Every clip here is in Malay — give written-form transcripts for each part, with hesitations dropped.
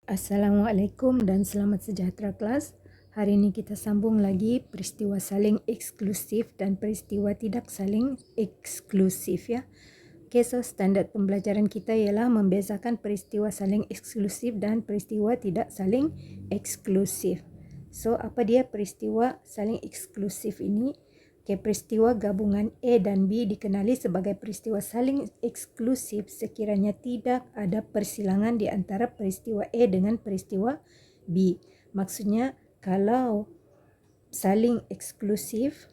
Assalamualaikum dan selamat sejahtera kelas. Hari ini kita sambung lagi peristiwa saling eksklusif dan peristiwa tidak saling eksklusif ya. Okay, so standard pembelajaran kita ialah membezakan peristiwa saling eksklusif dan peristiwa tidak saling eksklusif. So apa dia peristiwa saling eksklusif ini? Okay, peristiwa gabungan A dan B dikenali sebagai peristiwa saling eksklusif sekiranya tidak ada persilangan di antara peristiwa A dengan peristiwa B. Maksudnya kalau saling eksklusif,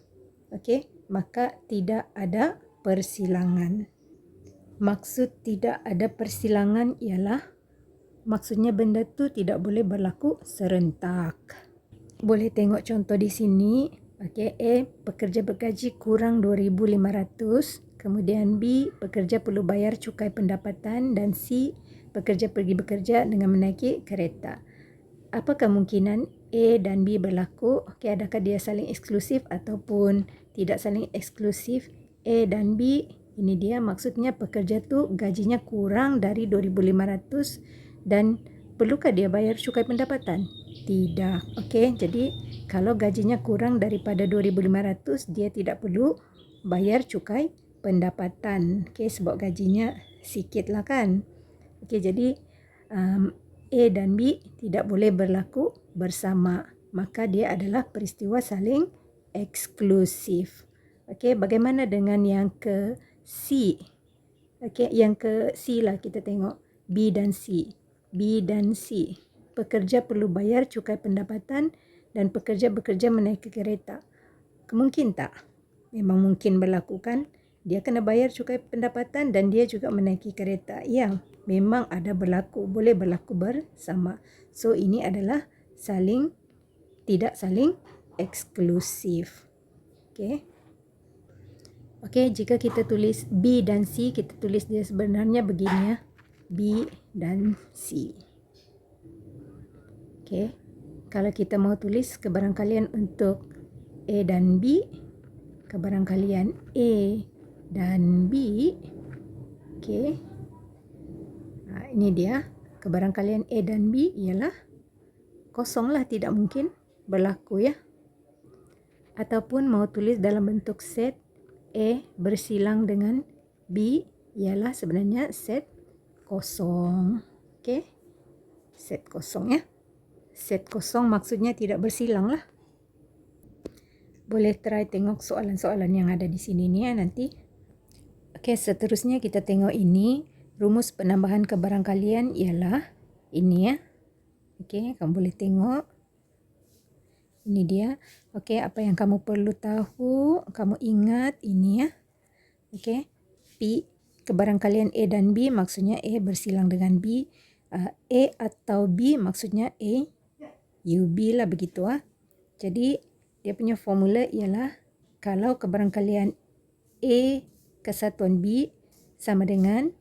okay, maka tidak ada persilangan. Maksud tidak ada persilangan ialah maksudnya benda tu tidak boleh berlaku serentak. Boleh tengok contoh di sini. Okay, A, pekerja bergaji kurang 2,500. Kemudian B, pekerja perlu bayar cukai pendapatan. Dan C, pekerja pergi bekerja dengan menaiki kereta. Apa kemungkinan A dan B berlaku? Okay, adakah dia saling eksklusif ataupun tidak saling eksklusif? A dan B, ini dia maksudnya pekerja tu gajinya kurang dari 2,500 dan perlukah dia bayar cukai pendapatan? Tidak. Okey, jadi kalau gajinya kurang daripada 2,500, dia tidak perlu bayar cukai pendapatan. Okey, sebab gajinya sikitlah kan. Okey, jadi A dan B tidak boleh berlaku bersama. Maka dia adalah peristiwa saling eksklusif. Okey, bagaimana dengan yang ke C? Okey, yang ke C lah kita tengok. B dan C. B dan C. Pekerja perlu bayar cukai pendapatan dan pekerja bekerja menaiki kereta. Mungkin tak? Memang mungkin berlaku kan? Dia kena bayar cukai pendapatan dan dia juga menaiki kereta. Ya, memang ada berlaku. Boleh berlaku bersama. So, ini adalah tidak saling eksklusif. Okey. Okey, jika kita tulis B dan C, kita tulis dia sebenarnya begini ya. B dan C. Okey. Kalau kita mau tulis kebarangkalian untuk A dan B, kebarangkalian A dan B. Okey. Ini dia. Kebarangkalian A dan B ialah kosonglah, tidak mungkin berlaku ya. Ataupun mau tulis dalam bentuk set A bersilang dengan B ialah sebenarnya set kosong. Okey. Set kosong ya. Set kosong maksudnya tidak bersilang lah. Boleh try tengok soalan-soalan yang ada di sini ni ya nanti. Okey, seterusnya kita tengok ini. Rumus penambahan kebarangkalian ialah ini ya. Okey, kamu boleh tengok. Ini dia. Okey, apa yang kamu perlu tahu, kamu ingat ini ya. Okey. P, kebarangkalian A dan B maksudnya A bersilang dengan B. A atau B maksudnya A UB lah begitu ah. Jadi dia punya formula ialah kalau kebarangkalian A kesatuan B sama dengan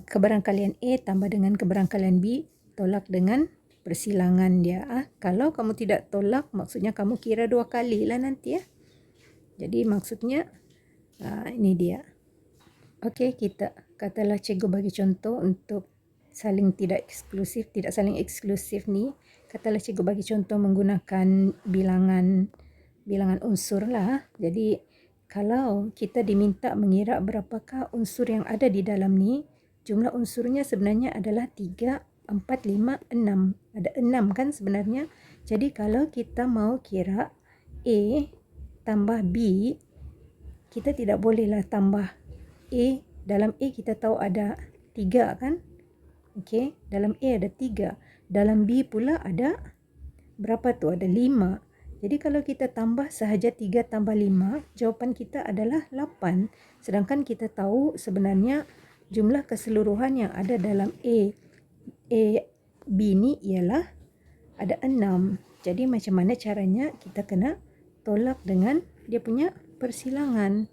kebarangkalian A tambah dengan kebarangkalian B tolak dengan persilangan dia ah. Kalau kamu tidak tolak maksudnya kamu kira dua kali lah nanti ya. Jadi maksudnya ini dia. Okey, kita katalah cikgu bagi contoh untuk saling tidak saling eksklusif ni. Katalah cikgu bagi contoh menggunakan bilangan unsur lah. Jadi kalau kita diminta mengira berapakah unsur yang ada di dalam ni, jumlah unsurnya sebenarnya adalah 3, 4, 5, 6. Ada 6 kan sebenarnya. Jadi kalau kita mau kira A tambah B, kita tidak bolehlah tambah A. Dalam A kita tahu ada 3 kan. Okey, dalam A ada 3. Dalam B pula ada berapa tu? Ada 5. Jadi kalau kita tambah sahaja 3 tambah 5, jawapan kita adalah 8. Sedangkan kita tahu sebenarnya jumlah keseluruhan yang ada dalam A B ni ialah ada 6. Jadi macam mana caranya? Kita kena tolak dengan dia punya persilangan.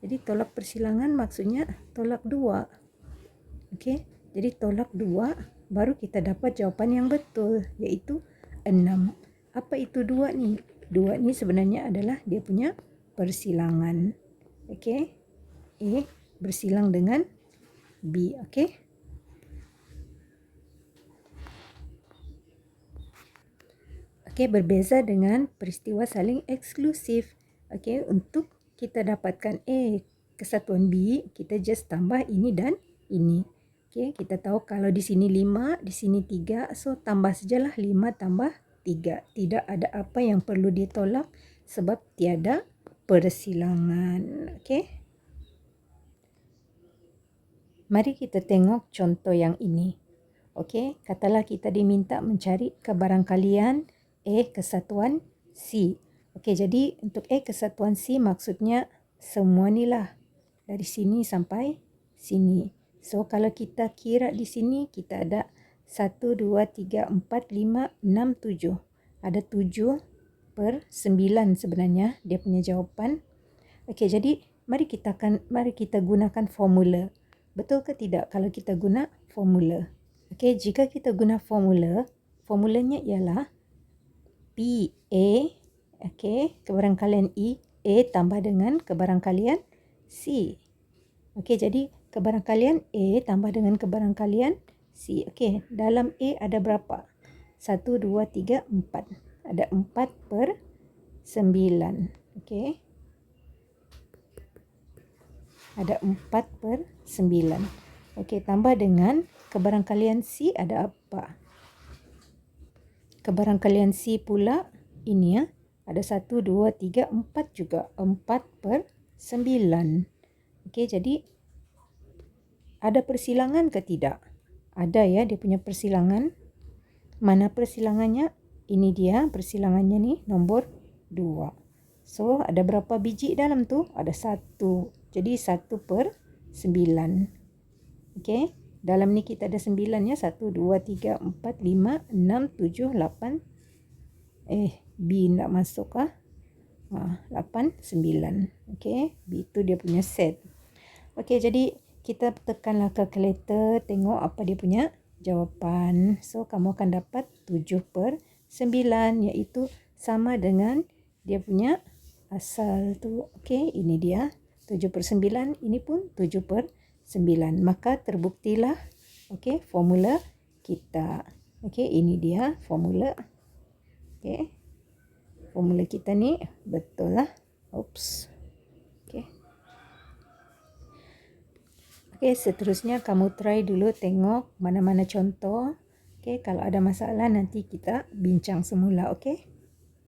Jadi tolak persilangan maksudnya tolak 2. Okey. Jadi tolak 2 baru kita dapat jawapan yang betul iaitu 6. Apa itu 2 ni? 2 ni sebenarnya adalah dia punya persilangan. Okey. A bersilang dengan B. Okey. Okey, berbeza dengan peristiwa saling eksklusif. Okey, untuk kita dapatkan A kesatuan B, kita just tambah ini dan ini. Okey, kita tahu kalau di sini 5, di sini 3, so tambah sajalah 5 tambah 3. Tidak ada apa yang perlu ditolak sebab tiada persilangan. Okey. Mari kita tengok contoh yang ini. Okey, katalah kita diminta mencari kebarangkalian A kesatuan C. Okey, jadi untuk A kesatuan C maksudnya semua ni lah. Dari sini sampai sini. So, kalau kita kira di sini, kita ada 1, 2, 3, 4, 5, 6, 7. Ada 7 per 9 sebenarnya dia punya jawapan. Okey, jadi mari kita gunakan formula. Betul ke tidak kalau kita guna formula? Okey, jika kita guna formula, formulanya ialah PA, okey, kebarangkalian A tambah dengan kebarangkalian C. Okey, jadi kebarangkalian A tambah dengan kebarangkalian C. Okey, dalam A ada berapa? 1, 2, 3, 4. Ada 4 per 9. Okey. Ada 4 per 9. Okey, tambah dengan kebarangkalian C ada apa? Kebarangkalian C pula ini ya. Ada 1, 2, 3, 4 juga. 4 per 9. Okey, jadi ada persilangan ke tidak? Ada ya, dia punya persilangan. Mana persilangannya? Ini dia persilangannya ni, nombor 2. So, ada berapa biji dalam tu? Ada 1. Jadi 1 per 9. Okey, dalam ni kita ada 9 ya. 1, 2, 3, 4, 5, 6, 7, 8. B tak masuk ah. 8, 9. Okey, B tu dia punya set. Okey, jadi kita tekanlah kalkulator, tengok apa dia punya jawapan. So, kamu akan dapat 7 per 9 iaitu sama dengan dia punya asal tu. Okey, ini dia 7 per 9, ini pun 7 per 9. Maka terbuktilah okey formula kita. Okey, ini dia formula. Okey. Formula kita ni betul lah. Oops. Okey. Okey, seterusnya kamu try dulu tengok mana-mana contoh. Okey, kalau ada masalah nanti kita bincang semula, okey?